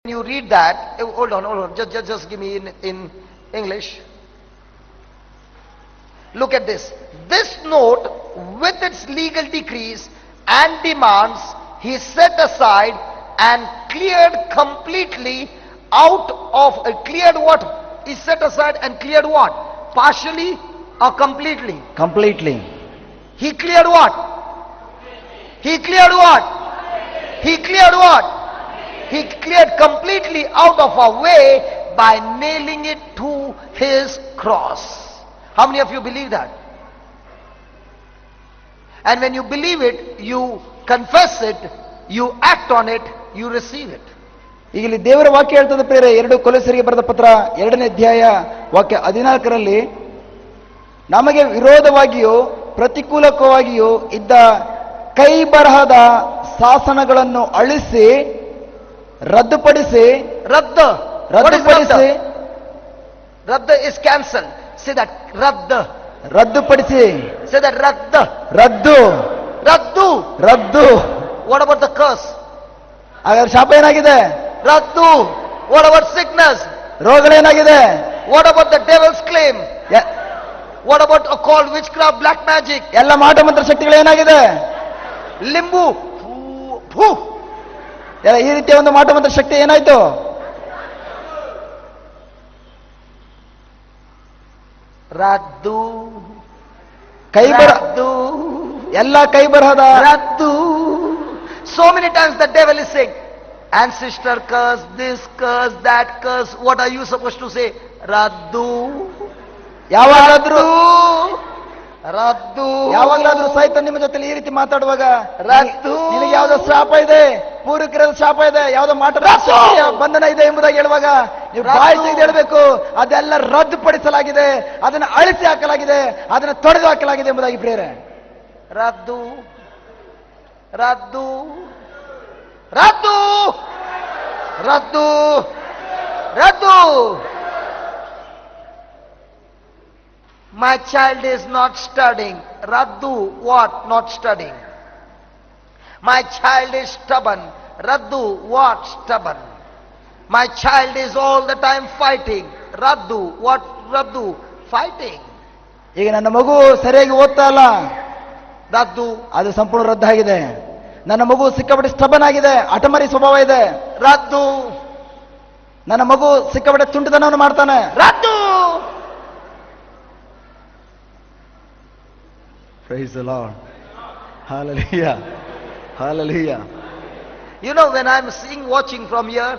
you read that, hold on, just give me in English. Look at this. This note, with its legal decrees and demands, he set aside and cleared completely out of, cleared what? He set aside and cleared what? Partially or completely? Completely. He cleared what? He cleared what? He cleared what? He cleared completely out of our way by nailing it to his cross. How many of you believe that? And when you believe it, you confess it, you act on it, you receive it. ಈಗ ಇಲ್ಲಿ ದೇವರ ವಾಕ್ಯ ಹೇಳ್ತದೆ ಪ್ರೇರೆ, 2 ಕೊಲೊಸ್ಸರಿಗೆ ಬರೆದ ಪತ್ರ 2ನೇ ಅಧ್ಯಾಯ ವಾಕ್ಯ 14ರಲ್ಲಿ, ನಮಗೆ ವಿರೋಧವಾಗಿಯೂ ಪ್ರತಿಕೂಲಕವಾಗಿಯೂ ಇದ್ದ ಕೈ ಬರಹದ ಶಾಸನಗಳನ್ನು ಅಳಿಸಿ ರದ್ದುಪಡಿಸಿ ರದ್ದು is cancelled. Say that ರದ್ದುಪಡಿಸಿ. Say that ರದ್ದು. What about the curse? ಹಾಗಾದ್ರೆ ಶಾಪ ಏನಾಗಿದೆ? ರದ್ದು. What about sickness? ರೋಗಗಳೇನಾಗಿದೆ? What about the devil's claim? What about occult, witchcraft, black magic? ಎಲ್ಲ ಮಾಟ ಮಂತ್ರ ಶಕ್ತಿಗಳು ಏನಾಗಿದೆ? ಲಿಂಬು ಎಲ್ಲ ಈ ರೀತಿಯ ಒಂದು ಮಾಟ ಮಂತ್ರ ಶಕ್ತಿ ಏನಾಯ್ತು? ರದ್ದು. ಎಲ್ಲ ಕೈ ಬರಹದ ರದ್ದು. So many times the devil is saying, ancestor curse, this curse, that curse. What are you supposed to say? Raddu. ಯಾವಾಗಾದ್ರೂ ಸೈತಾನ್ ನಿಮ್ಮ ಜೊತೆ ಈ ರೀತಿ ಮಾತಾಡುವಾಗ, ರದ್ದು, ನಿನಗೆ ಯಾವ್ದೋ ಶಾಪ ಇದೆ, ಪೂರ್ವಕರದ ಶಾಪ ಇದೆ, ಯಾವ್ದೋ ಮಾಟ ಬಂಧನ ಇದೆ ಎಂಬುದಾಗಿ ಹೇಳುವಾಗ ನೀವು ಬಾಯಿ ತೆಗೆದು ಹೇಳಬೇಕು, ಅದೆಲ್ಲ ರದ್ದುಪಡಿಸಲಾಗಿದೆ, ಅದನ್ನು ಅಳಿಸಿ ಹಾಕಲಾಗಿದೆ, ಅದನ್ನು ತೊಡೆದು ಹಾಕಲಾಗಿದೆ ಎಂಬುದಾಗಿ ಪ್ರೇರೆ. ರದ್ದು. My child is not studying. Raddu. What? Not studying. My child is stubborn. Raddu. What? Stubborn. My child is all the time fighting. Raddu. What? Raddu. Fighting. ಈಗ ನನ್ನ ಮಗು ಸರಿಯಾಗಿ ಓದ್ತಾ ಇಲ್ಲ, ರದ್ದು. ಅದು ಸಂಪೂರ್ಣ ರದ್ದಾಗಿದೆ. ನನ್ನ ಮಗು ಸಿಕ್ಕಾಪಟ್ಟೆ ಸ್ಟಬನ್ ಆಗಿದೆ, ಹಠಮಾರಿ ಸ್ವಭಾವ ಇದೆ, ರದ್ದು. ನನ್ನ ಮಗು ಸಿಕ್ಕಾಪಟ್ಟೆ ತುಂಟತನವನ್ನು ಮಾಡ್ತಾನೆ, ರದ್ದು. Praise the Lord. Hallelujah. Hallelujah. You know, when I'm watching from here,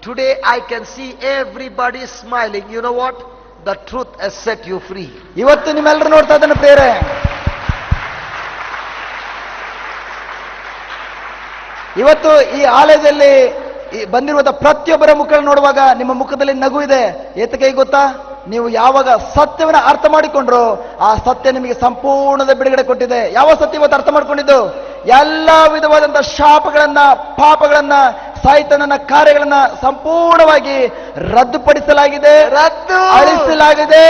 today I can see everybody smiling. You know what? The truth has set you free. ಇವತ್ತು ನಿಮ್ಮೆಲ್ಲರೂ ನೋಡ್ತಾ ಇದ್ದಾನೆ ಪ್ರೇರೆ. ಇವತ್ತು ಈ ಆಲಯದಲ್ಲಿ ಬಂದಿರುವಂತಹ ಪ್ರತಿಯೊಬ್ಬರ ಮುಖಗಳನ್ನು ನೋಡುವಾಗ ನಿಮ್ಮ ಮುಖದಲ್ಲಿ ನಗು ಇದೆ. ಏತಕ್ಕೆ ಗೊತ್ತಾ? ನೀವು ಯಾವಾಗ ಸತ್ಯವನ್ನು ಅರ್ಥ ಮಾಡಿಕೊಂಡ್ರು, ಆ ಸತ್ಯ ನಿಮಗೆ ಸಂಪೂರ್ಣದ ಬಿಡುಗಡೆ ಕೊಟ್ಟಿದೆ. ಯಾವ ಸತ್ಯ ಇವತ್ತು ಅರ್ಥ ಮಾಡ್ಕೊಂಡಿದ್ದು? ಎಲ್ಲ ವಿಧವಾದಂತಹ ಶಾಪಗಳನ್ನ, ಪಾಪಗಳನ್ನ, ಸೈತಾನನ ಕಾರ್ಯಗಳನ್ನ ಸಂಪೂರ್ಣವಾಗಿ ರದ್ದುಪಡಿಸಲಾಗಿದೆ, ಅಳಿಸಲಾಗಿದೆ,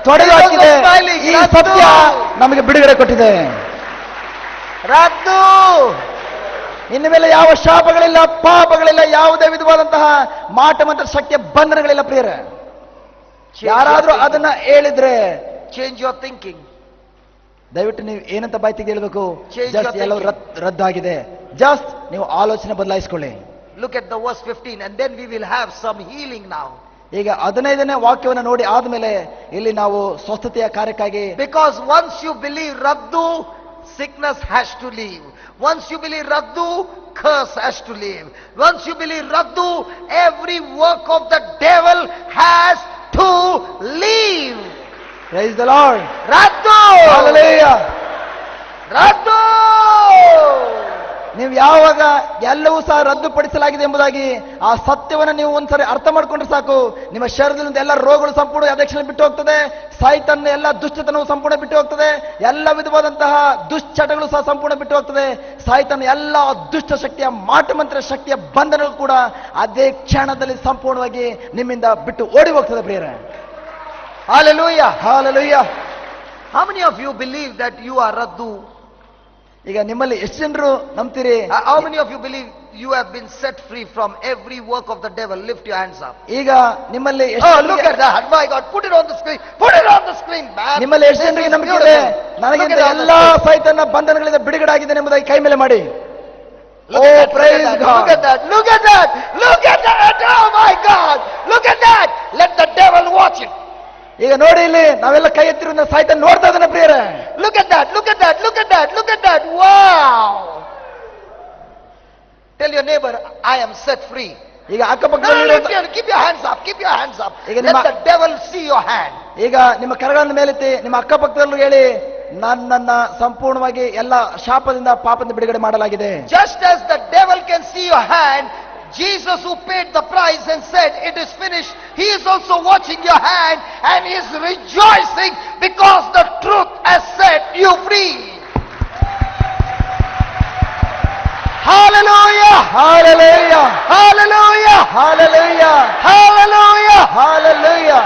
ತೊಡೆದುಹಾಕಿದೆ. ಈ ಸತ್ಯ ನಮಗೆ ಬಿಡುಗಡೆ ಕೊಟ್ಟಿದೆ. ರದ್ದು. ಇನ್ನು ಮೇಲೆ ಯಾವ ಶಾಪಗಳಿಲ್ಲ, ಪಾಪಗಳಿಲ್ಲ, ಯಾವುದೇ ವಿಧವಾದಂತಹ ಮಾಟ ಮಂತ್ರ ಶಕ್ತಿಯ ಬಂಧನಗಳಿಲ್ಲ ಪ್ರಿಯರೇ. ಯಾರಾದ್ರೂ ಅದನ್ನ ಹೇಳಿದ್ರೆ, ಚೇಂಜ್ ಯುವರ್ ಥಿಂಕಿಂಗ್. ದಯವಿಟ್ಟು ನೀವು ಏನಂತ ಬಾಯಿ ತೆಗೆದು ಹೇಳಬೇಕು? Change ಜಸ್ಟ್ your ಎಲ್ಲವೂ ರದ್ದಾಗಿದೆ. ಜಸ್ಟ್ ನೀವು ಆಲೋಚನೆ ಬದಲಾಯಿಸಿಕೊಳ್ಳಿ. Look at the verse 15 and then we will have some healing now. ಈಗ 15ನೇ ವಾಕ್ಯವನ್ನು ನೋಡಿ ಆದ್ಮೇಲೆ ಇಲ್ಲಿ ನಾವು ಸ್ವಸ್ಥತೆಯ ಕಾರ್ಯಕ್ಕಾಗಿ, because once you believe raddu, sickness has to leave. Once you believe raddu, curse has to leave. Once you believe raddu, every work of the devil has to leave. Praise the Lord. Raddu. Hallelujah. Raddu. ನೀವು ಯಾವಾಗ ಎಲ್ಲವೂ ಸಹ ರದ್ದುಪಡಿಸಲಾಗಿದೆ ಎಂಬುದಾಗಿ ಆ ಸತ್ಯವನ್ನು ನೀವು ಒಂದ್ಸರಿ ಅರ್ಥ ಮಾಡ್ಕೊಂಡ್ರೆ ಸಾಕು, ನಿಮ್ಮ ಶರೀರದಿಂದ ಎಲ್ಲ ರೋಗಗಳು ಸಂಪೂರ್ಣ ಅದಕ್ಷಣೆ ಬಿಟ್ಟು ಹೋಗ್ತದೆ, ಸಾಯ್ತನ್ನ ಎಲ್ಲ ದುಷ್ಟತನವು ಸಂಪೂರ್ಣ ಬಿಟ್ಟು ಹೋಗ್ತದೆ, ಎಲ್ಲ ವಿಧವಾದಂತಹ ದುಶ್ಚಟಗಳು ಸಹ ಸಂಪೂರ್ಣ ಬಿಟ್ಟು ಹೋಗ್ತದೆ, ಸಾಯ್ತನ್ನ ಎಲ್ಲ ದುಷ್ಟ ಶಕ್ತಿಯ ಮಾಟ ಮಂತ್ರ ಶಕ್ತಿಯ ಬಂಧನಗಳು ಕೂಡ ಅದೇ ಕ್ಷಣದಲ್ಲಿ ಸಂಪೂರ್ಣವಾಗಿ ನಿಮ್ಮಿಂದ ಬಿಟ್ಟು ಓಡಿ ಹೋಗ್ತದೆ ಪ್ರಿಯರೇ. Hallelujah. Hallelujah. How many of you believe that you are raddu? ಈಗ ನಿಮ್ಮಲ್ಲಿ ಎಷ್ಟು ಜನರು ನಂಬ್ತೀರಿ? How many of you believe you have been set free from every work of the devil? Lift your hands up. ಈಗ ನಿಮ್ಮಲ್ಲಿ Oh, look at that. My God, put it on the screen. Put it on the screen, man. ನಿಮ್ಮಲ್ಲಿ ಎಷ್ಟು This ಜನರಿಗೆ is ನಂಬಿಕೆ ಇದೆ beautiful. ನನಗಿಂತ Look at that. ಎಲ್ಲಾ ಸೈತನ ಬಂಧನಗಳಿಂದ ಬಿಡುಗಡೆಯಾಗಿದೆ ಎಂಬುದಾಗಿ ಕೈ ಮೇಲೆ ಮಾಡಿ. Look at that, praise look at that, God. look at that, look at that, look at that, oh my God, look at that, let the devil watch it. ಈಗ ನೋಡಿ ಇಲ್ಲಿ ನಾವೆಲ್ಲ ಕೈ ಎತ್ತಿರೋದ್ರಿಂದ ಸೈತಾನ ನೋಡ್ತಾ ಇದ್ದಾನೆ ಪ್ರಿಯರೇ. Look at that, look at that, look at that, look at that, wow. Tell your neighbor, I am set free. ಈಗ No, ಅಕ್ಕಪಕ್ಕದಲ್ಲಿ keep your hands up, keep your hands up. ಈಗ Let ನಿಮ್ಮ- the devil see your hand. ಈಗ ನಿಮ್ಮ ಕರಗಳನ್ನು ಮೇಲೆತ್ತಿ ನಿಮ್ಮ ಅಕ್ಕಪಕ್ಕದಲ್ಲೂ ಹೇಳಿ ನನ್ನನ್ನ ಸಂಪೂರ್ಣವಾಗಿ ಎಲ್ಲ ಶಾಪದಿಂದ ಪಾಪದಿಂದ ಬಿಡುಗಡೆ ಮಾಡಲಾಗಿದೆ. Just as the devil can see your hand, Jesus who paid the price and said it is finished, he is also watching your hand and he is rejoicing because the truth has set you free. Hallelujah! Hallelujah! Hallelujah! Hallelujah! Hallelujah! Hallelujah!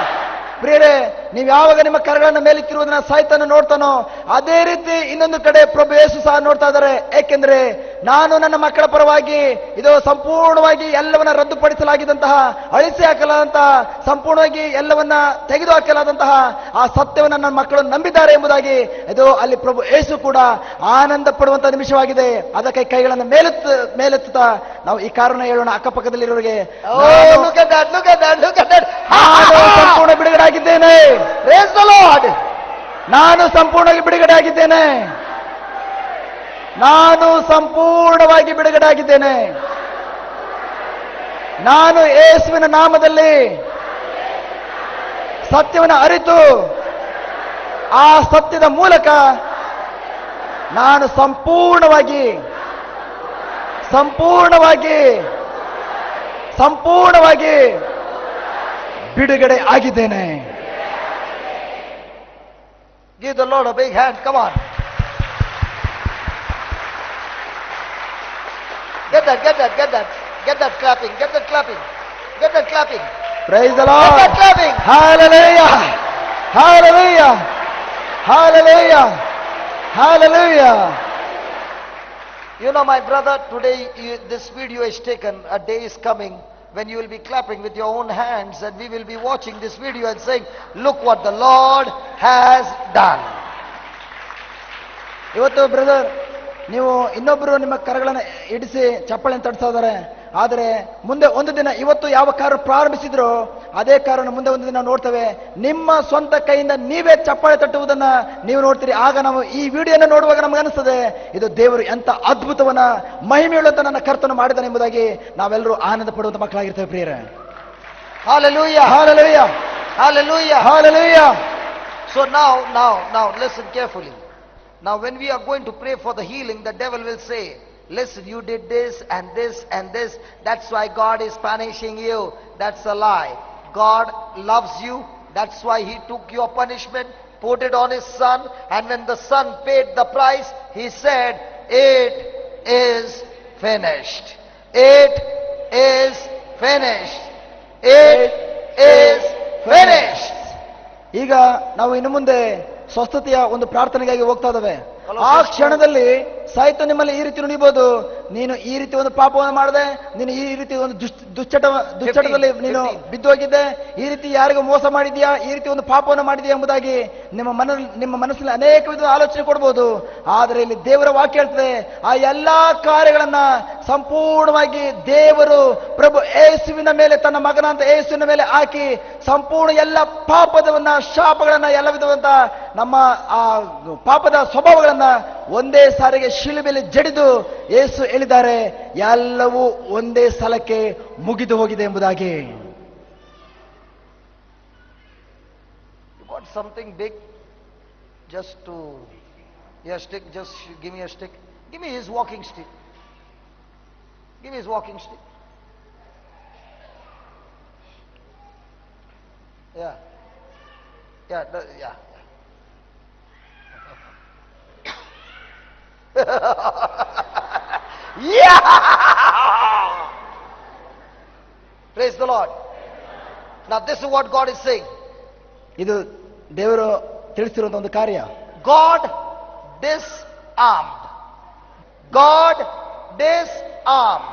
ಪ್ರಿಯರೇ, ನೀವು ಯಾವಾಗ ನಿಮ್ಮ ಕರಗಳನ್ನು ಮೇಲೆತ್ತಿರುವುದನ್ನ ಸೈತಾನ ನೋಡ್ತಾನೋ ಅದೇ ರೀತಿ ಇನ್ನೊಂದು ಕಡೆ ಪ್ರಭು ಯೇಸು ಸಹ ನೋಡ್ತಾ ಇದ್ದಾರೆ. ಏಕೆಂದ್ರೆ ನಾನು ನನ್ನ ಮಕ್ಕಳ ಪರವಾಗಿ ಇದು ಸಂಪೂರ್ಣವಾಗಿ ಎಲ್ಲವನ್ನ ರದ್ದುಪಡಿಸಲಾಗಿದ್ದಂತಹ, ಅಳಿಸಿ ಹಾಕಲಾದಂತಹ, ಸಂಪೂರ್ಣವಾಗಿ ಎಲ್ಲವನ್ನ ತೆಗೆದು ಹಾಕಲಾದಂತಹ ಆ ಸತ್ಯವನ್ನ ನನ್ನ ಮಕ್ಕಳು ನಂಬಿದ್ದಾರೆ ಎಂಬುದಾಗಿ ಇದು ಅಲ್ಲಿ ಪ್ರಭು ಯೇಸು ಕೂಡ ಆನಂದ ಪಡುವಂತಹ ನಿಮಿಷವಾಗಿದೆ. ಅದಕ್ಕೆ ಕೈಗಳನ್ನು ಮೇಲೆತ್ತುತ್ತಾ ನಾವು ಈ ಕಾರಣ ಹೇಳೋಣ ಅಕ್ಕಪಕ್ಕದಲ್ಲಿರೋರಿಗೆ, Oh, look at that, look at that, look at that. ನಾನು ಸಂಪೂರ್ಣ ಬಿಡುಗಡೆ ಆಗಿದ್ದೇನೆ. Praise the Lord. ನಾನು ಸಂಪೂರ್ಣವಾಗಿ ಬಿಡುಗಡೆ ಆಗಿದ್ದೇನೆ. ನಾನು ಸಂಪೂರ್ಣವಾಗಿ ಬಿಡುಗಡೆ ಆಗಿದ್ದೇನೆ. ನಾನು ಯೇಸುವಿನ ನಾಮದಲ್ಲಿ ಸತ್ಯವನ್ನು ಅರಿತು ಆ ಸತ್ಯದ ಮೂಲಕ ನಾನು ಸಂಪೂರ್ಣವಾಗಿ ಬಿಡುಗಡೆ ಆಗಿದ್ದೇನೆ. Give the Lord a big hand, come on. Get that clapping, get that clapping. Praise the Get Lord. that clapping. Hallelujah. Hallelujah. Hallelujah. Hallelujah. You know, my brother, today this video is taken, a day is coming when you will be clapping with your own hands and we will be watching this video and saying, look what the Lord has done. ಇವತ್ತು brother, ನೀವು ಇನ್ನೊಬ್ಬರು ನಿಮ್ಮ ಕರಗಳನ್ನು ಇಡಿಸಿ ಚಪ್ಪಾಳೆ ತಡ್ತಾ ಇದ್ದಾರೆ. ಆದರೆ ಮುಂದೆ ಒಂದು ದಿನ, ಇವತ್ತು ಯಾವ ಕಾರ್ಯ ಪ್ರಾರಂಭಿಸಿದ್ರು ಅದೇ ಕಾರ್ಯವನ್ನು ಮುಂದೆ ಒಂದು ದಿನ ನೋಡ್ತೇವೆ. ನಿಮ್ಮ ಸ್ವಂತ ಕೈಯಿಂದ ನೀವೇ ಚಪ್ಪಾಳೆ ತಟ್ಟುವುದನ್ನ ನೀವು ನೋಡ್ತೀರಿ. ಆಗ ನಾವು ಈ ವಿಡಿಯೋನ ನೋಡುವಾಗ ನಮ್ಗೆ ಅನಿಸ್ತದೆ, ಇದು ದೇವರು ಎಂತ ಅದ್ಭುತವನ್ನ ಮಹಿಮೆಯುಳ್ಳಂತ ನನ್ನ ಕರ್ತನ ಮಾಡಿದಾನೆ ಎಂಬುದಾಗಿ ನಾವೆಲ್ಲರೂ ಆನಂದ ಪಡುವಂತ ಮಕ್ಕಳಾಗಿರ್ತೇವೆ ಪ್ರಿಯರೇ. Hallelujah. Hallelujah. Hallelujah. Hallelujah. So now listen carefully. Now when we are going to pray for the healing, the devil will say, listen, you did this and this and this, that's why God is punishing you. That's a lie. God loves you, that's why he took your punishment, put it on his son, and when the son paid the price, he said, it is finished. It is finished. It is finished. ಈಗ ನಾವು ಇನ್ನು ಮುಂದೆ ಸ್ವಸ್ಥತೆಯ ಒಂದು ಪ್ರಾರ್ಥನೆಗಾಗಿ ಹೋಗ್ತಾ ಇದ್ದಾವೆ. ಆ ಕ್ಷಣದಲ್ಲಿ ಸಾಯ್ತು ನಿಮ್ಮಲ್ಲಿ ಈ ರೀತಿ ನುಡಿಬಹುದು, ನೀನು ಈ ರೀತಿ ಒಂದು ಪಾಪವನ್ನು ಮಾಡಿದೆ, ನೀನು ಈ ರೀತಿ ಒಂದು ದುಶ್ಚಟದಲ್ಲಿ ನೀನು ಬಿದ್ದು ಹೋಗಿದ್ದೆ, ಈ ರೀತಿ ಯಾರಿಗೂ ಮೋಸ ಮಾಡಿದ್ಯಾ, ಈ ರೀತಿ ಒಂದು ಪಾಪವನ್ನು ಮಾಡಿದ್ಯಾ ಎಂಬುದಾಗಿ ನಿಮ್ಮ ಮನಸ್ಸಿನಲ್ಲಿ ಅನೇಕ ವಿಧದ ಆಲೋಚನೆ ಕೊಡ್ಬೋದು. ಆದರೆ ಇಲ್ಲಿ ದೇವರ ವಾಕ್ಯ ಹೇಳ್ತದೆ, ಆ ಎಲ್ಲಾ ಕಾರ್ಯಗಳನ್ನ ಸಂಪೂರ್ಣವಾಗಿ ದೇವರು ಪ್ರಭು ಯೇಸುವಿನ ಮೇಲೆ, ತನ್ನ ಮಗನಂತ ಯೇಸುವಿನ ಮೇಲೆ ಹಾಕಿ ಸಂಪೂರ್ಣ ಎಲ್ಲ ಪಾಪದವನ್ನ, ಶಾಪಗಳನ್ನ, ಎಲ್ಲ ವಿಧವಂತ ನಮ್ಮ ಆ ಪಾಪದ ಸ್ವಭಾವಗಳನ್ನ ಒಂದೇ ಸಾರಿಗೆ ಶಿಲುಬೆಯಲ್ಲಿ ಜಡಿದು ಯೇಸು ಹೇಳಿದ್ದಾರೆ, ಎಲ್ಲವೂ ಒಂದೇ ಸಲಕ್ಕೆ ಮುಗಿದು ಹೋಗಿದೆ ಎಂಬುದಾಗಿ. You got something big just to your stick, just give me a stick. Give me his walking stick. Give me his walking stick. Yeah. Yeah! Praise the Lord. Now this is what God is saying. ಇದು ದೇವರು ತಿಳಿಸಿರುವಂತಹ ಒಂದು ಕಾರ್ಯ. God disarmed. God disarmed.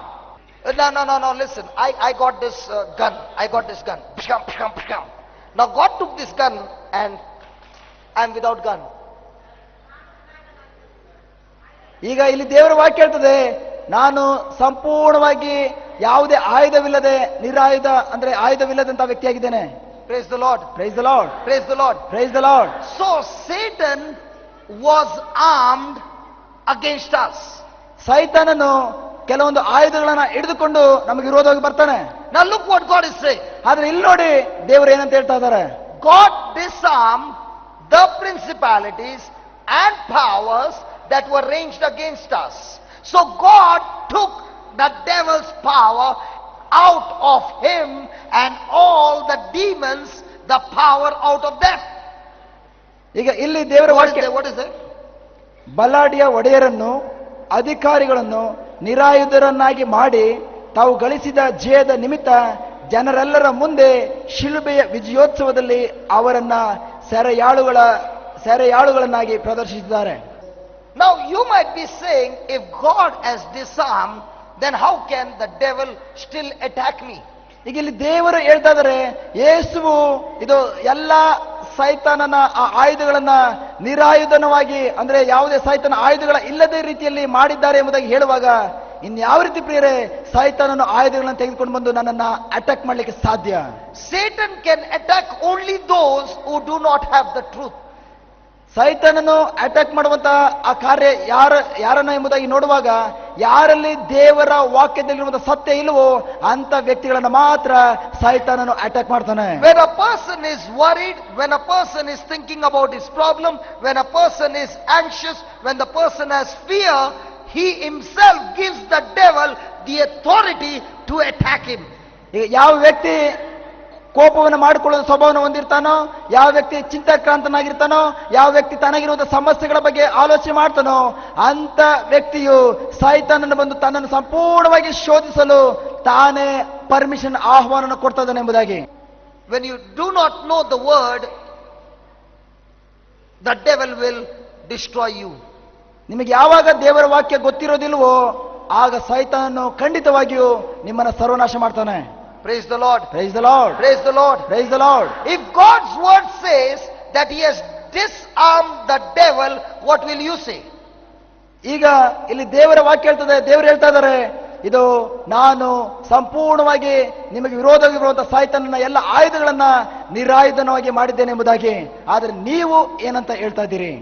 No, listen. I got this gun. I got this gun. Pshkam, pshkam, pshkam. Now God took this gun and I'm without gun. ಈಗ ಇಲ್ಲಿ ದೇವರ ವಾಕ್ಯ ಹೇಳ್ತದೆ, ನಾನು ಸಂಪೂರ್ಣವಾಗಿ ಯಾವುದೇ ಆಯುಧವಿಲ್ಲದೆ ನಿರಾಯುಧ ಅಂದ್ರೆ ಆಯುಧವಿಲ್ಲದಂತ ವ್ಯಕ್ತಿಯಾಗಿದ್ದೇನೆ. Praise the Lord. Praise the lord. Praise the Lord. Praise the lord. So Satan was armed against us. ಸೈತಾನನು ಕೆಲವೊಂದು ಆಯುಧಗಳನ್ನ ಹಿಡಿದುಕೊಂಡು ನಮಗೆ ವಿರೋಧವಾಗಿ ಬರ್ತಾನೆ. Now look what God is saying. ಆದ್ರೆ ಇಲ್ಲಿ ನೋಡಿ ದೇವರು ಏನಂತ ಹೇಳ್ತಾ ಇದ್ದಾರೆ. God disarmed the principalities and powers that were ranged against us. So God took the devil's power out of him and all the demons, the power out of them. ಈಗ ಇಲ್ಲಿ ದೇವರ ವಾಕ್ಯ, What is it? ಬಲಾಢ್ಯ ಒಡೆಯರನ್ನು ಅಧಿಕಾರಿಗಳನ್ನು ನಿರಾಯುಧರನ್ನಾಗಿ ಮಾಡಿ ತಾವು ಗಳಿಸಿದ ಜಯದ ನಿಮಿತ್ತ ಜನರೆಲ್ಲರ ಮುಂದೆ ಶಿಲುಬೆಯ ವಿಜಯೋತ್ಸವದಲ್ಲಿ ಅವರನ್ನ ಸೆರೆಯಾಳುಗಳನ್ನಾಗಿ ಪ್ರದರ್ಶಿಸಿದ್ದಾರೆ. Now you might be saying, if God has disarmed, then how can the devil still attack me? ಈಗ ಇಲ್ಲಿ ದೇವರು ಹೇಳ್ತಾ ಇದ್ದಾರೆ, ಯೇಸುವು ಇದು ಎಲ್ಲ ಸೈತಾನನ ಆ ಆಯುಧಗಳನ್ನ ನಿರಾಯುಧನವಾಗಿ ಅಂದ್ರೆ ಯಾವುದೇ ಸೈತಾನ ಆಯುಧಗಳ ಇಲ್ಲದೆ ರೀತಿಯಲ್ಲಿ ಮಾಡಿದ್ದಾರೆ ಎಂಬುದಾಗಿ ಹೇಳುವಾಗ ಇನ್ಯಾವ ರೀತಿ ಪ್ರಿಯರೇ ಸೈತಾನನ ಆಯುಧಗಳನ್ನು ತೆಗೆದುಕೊಂಡು ಬಂದು ನನ್ನನ್ನ ಅಟ್ಯಾಕ್ ಮಾಡ್ಲಿಕ್ಕೆ ಸಾಧ್ಯ? Satan can attack only those who do not have the truth. ಸೈತಾನನು ಅಟ್ಯಾಕ್ ಮಾಡುವಂತ ಆ ಕಾರ್ಯ ಯಾರನ್ನ ಎಂಬುದಾಗಿ ನೋಡುವಾಗ ಯಾರಲ್ಲಿ ದೇವರ ವಾಕ್ಯದಲ್ಲಿರುವಂತಹ ಸತ್ಯ ಇಲ್ಲವೋ ಅಂತ ವ್ಯಕ್ತಿಗಳನ್ನ ಮಾತ್ರ ಸೈತಾನನು ಅಟ್ಯಾಕ್ ಮಾಡ್ತಾನೆ. When a person is worried, when a person is thinking about his problem, when a person is anxious, when the person has fear, he himself gives the devil the authority to attack him. ಈಗ ಯಾವ ವ್ಯಕ್ತಿ ಕೋಪವನ್ನು ಮಾಡಿಕೊಳ್ಳುವ ಸ್ವಭಾವವನ್ನು ಹೊಂದಿರ್ತಾನೋ, ಯಾವ ವ್ಯಕ್ತಿ ಚಿಂತಾಕ್ರಾಂತನಾಗಿರ್ತಾನೋ, ಯಾವ ವ್ಯಕ್ತಿ ತನಗಿರುವಂತಹ ಸಮಸ್ಯೆಗಳ ಬಗ್ಗೆ ಆಲೋಚನೆ ಮಾಡ್ತಾನೋ ಅಂತ ವ್ಯಕ್ತಿಯು ಸೈತಾನನ್ನು ಬಂದು ತನ್ನನ್ನು ಸಂಪೂರ್ಣವಾಗಿ ಶೋಧಿಸಲು ತಾನೇ ಪರ್ಮಿಷನ್ ಆಹ್ವಾನ ಕೊಡ್ತಾ ಇದ್ದಾನೆ ಎಂಬುದಾಗಿ. When you do not know the word, the devil will destroy you. ನಿಮಗೆ ಯಾವಾಗ ದೇವರ ವಾಕ್ಯ ಗೊತ್ತಿರೋದಿಲ್ವೋ ಆಗ ಸೈತಾನನು ಖಂಡಿತವಾಗಿಯೂ ನಿಮ್ಮನ್ನು ಸರ್ವನಾಶ ಮಾಡ್ತಾನೆ. Praise the Lord. Praise the Lord. Praise the Lord. Praise the Lord. If God's word says that he has disarmed the devil, what will you say? ಈಗ ಇಲ್ಲಿ ದೇವರ ವಾಕ್ಯ ಹೇಳ್ತದೆ, ದೇವರು ಹೇಳ್ತಾ ಇದ್ದಾರೆ, ಇದು ನಾನು ಸಂಪೂರ್ಣವಾಗಿ ನಿಮಗೆ ವಿರೋಧವಾಗಿ ಬರುವಂತಹ ಸೈತಾನನ ಎಲ್ಲ ಆಯುಧಗಳನ್ನ ನಿರಾಯುಧನವಾಗಿ ಮಾಡಿದ್ದೇನೆ ಎಂಬುದಾಗಿ. ಆದ್ರೆ ನೀವು ಏನಂತ ಹೇಳ್ತಾ ಇದ್ದೀರಿ?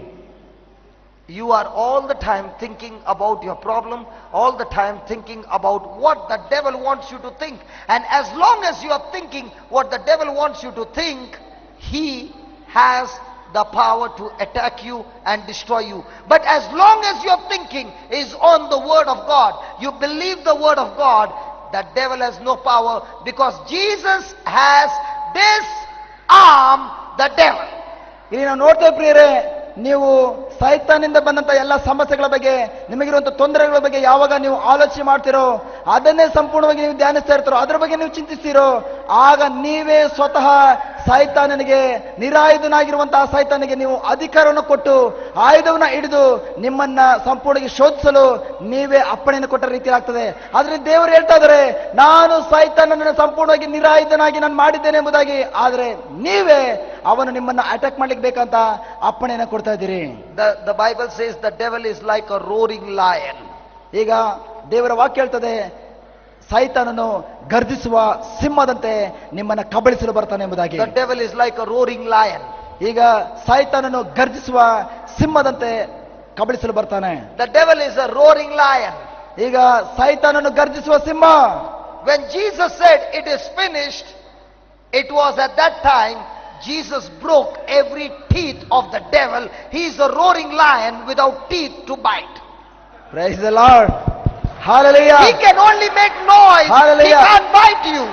You are all the time thinking about your problem, all the time thinking about what the devil wants you to think. And as long as you are thinking what the devil wants you to think, he has the power to attack you and destroy you. But as long as your thinking is on the word of God, you believe the word of God, the devil has no power, because Jesus has disarmed the devil. ಇಲ್ಲಿ ನಾವು ನೋಡ್ತೇವೆ ಪ್ರಿಯರೇ, ನೀವು ಸೈತಾನಿಂದ ಬಂದಂತ ಎಲ್ಲ ಸಮಸ್ಯೆಗಳ ಬಗ್ಗೆ, ನಿಮಗಿರುವಂತಹ ತೊಂದರೆಗಳ ಬಗ್ಗೆ ಯಾವಾಗ ನೀವು ಆಲೋಚನೆ ಮಾಡ್ತಿರೋ, ಅದನ್ನೇ ಸಂಪೂರ್ಣವಾಗಿ ನೀವು ಧ್ಯಾನಿಸ್ತಾ ಇರ್ತಾರೋ, ಅದರ ಬಗ್ಗೆ ನೀವು ಚಿಂತಿಸ್ತೀರೋ, ಆಗ ನೀವೇ ಸ್ವತಃ ಸೈತಾನನಿಗೆ, ನಿರಾಯುಧನಾಗಿರುವಂತಹ ಸೈತಾನಿಗೆ ನೀವು ಅಧಿಕಾರವನ್ನು ಕೊಟ್ಟು ಆಯುಧವನ್ನ ಹಿಡಿದು ನಿಮ್ಮನ್ನ ಸಂಪೂರ್ಣವಾಗಿ ಶೋಧಿಸಲು ನೀವೇ ಅಪ್ಪಣೆಯನ್ನು ಕೊಟ್ಟ ರೀತಿ ಆಗ್ತದೆ. ಆದ್ರೆ ದೇವರು ಹೇಳ್ತಾ ಇದ್ದಾರೆ, ನಾನು ಸೈತಾನನನ್ನು ಸಂಪೂರ್ಣವಾಗಿ ನಿರಾಯುಧನಾಗಿ ನಾನು ಮಾಡಿದ್ದೇನೆ ಎಂಬುದಾಗಿ. ಆದ್ರೆ ನೀವೇ ಅವನು ನಿಮ್ಮನ್ನ ಅಟ್ಯಾಕ್ ಮಾಡ್ಲಿಕ್ಕೆ ಬೇಕಂತ ಅಪ್ಪಣೆಯನ್ನು ಕೊಡ್ತಾ ಇದ್ದೀರಿ. The Bible says the devil is like a roaring lion. ಈಗ ದೇವರ ವಾಕ್ಯ ಹೇಳ್ತದೆ, ಸೈತಾನನು ಗರ್ಜಿಸುವ ಸಿಂಹದಂತೆ ನಿಮ್ಮನ್ನ ಕಬಳಿಸಲು ಬರ್ತಾನೆ ಎಂಬುದಾಗಿ. The devil is like a roaring lion. ಈಗ ಸೈತಾನನು ಗರ್ಜಿಸುವ ಸಿಂಹದಂತೆ ಕಬಳಿಸಲು ಬರ್ತಾನೆ. The devil is a roaring lion. ಈಗ ಸೈತಾನನು ಗರ್ಜಿಸುವ ಸಿಂಹ. When Jesus said it is finished, it was at that time Jesus broke every teeth of the devil. He is a roaring lion without teeth to bite. Praise the Lord. Hallelujah. He can only make noise. Hallelujah. He can't bite you.